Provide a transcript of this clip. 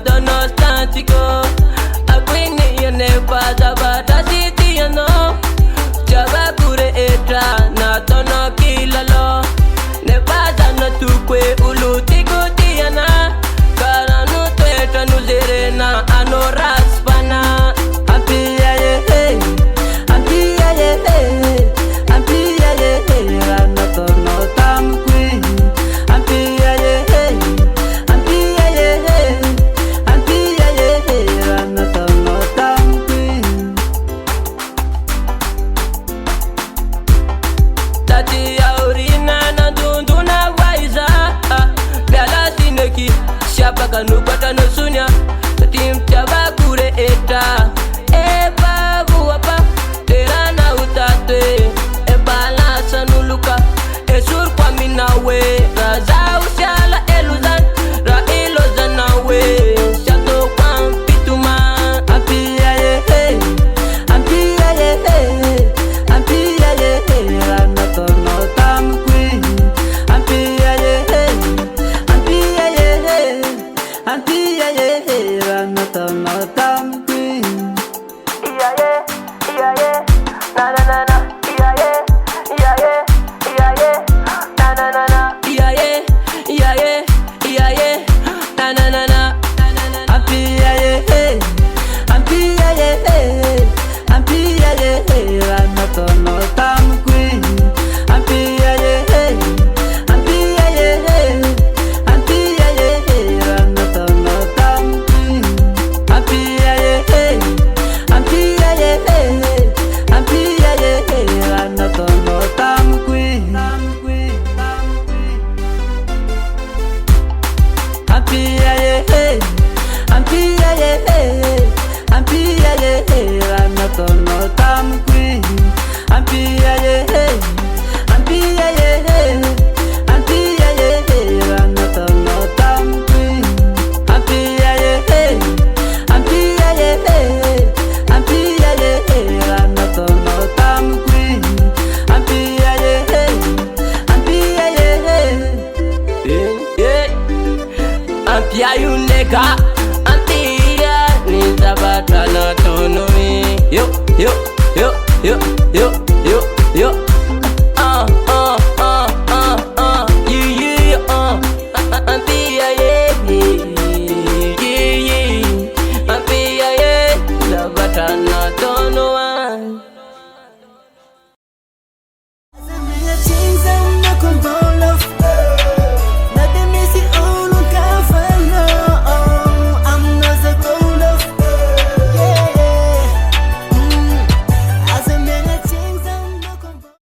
tono stantico. Akwini yone paza bata siti yano. Chaba kure etra na tono kilalo. Ne paza no tukwe uluti kutiana. Karanu tuetra nuzirena anoraspana. Ampia ye hey, ampia ye hey, ampia ye hey, rana tono tam queen. Ampia ye hey, ampia ye hey, ampia ye hey, rana tono tam queen. Tati aurina na dunduna waiza, biala sineki, siapa kanu bata no sunya. Tim chaba kure eta, eba buapa, terana utate, ebala sanuluka, esur kwa minawe, raza usiala eluzan, ra ilozan nawe, shato kwa mpituma. Ampia ye hey, ampia ye hey, ampia ye hey, rana tono tam queen. Ampia ye hey, ampia ye hey, ampia ye hey, rana tono tam queen. Na na na na, na na na na, na na na na. Ampia ye hey, ampia ye hey, ampia ye hey, rana tono tam queen. Ampia ye hey, ampia ye hey, ampia ye hey, rana tono tam queen. Ampia ye hey, ampia ye hey, ampia ye hey, rana tono tam queen. Ampia ye hey, ampia ye hey, ampia ye hey, rana tono tam queen. Ampia ye hey, ampia ye hey, ampia ye hey, rana tono tam queen. Ampia ye hey, ampia ye hey, ampia ye hey, rana tono tam queen. Ampia ye hey, ampia ye hey, ampia yuneka, ampia ni zabata na tono mi. Yo.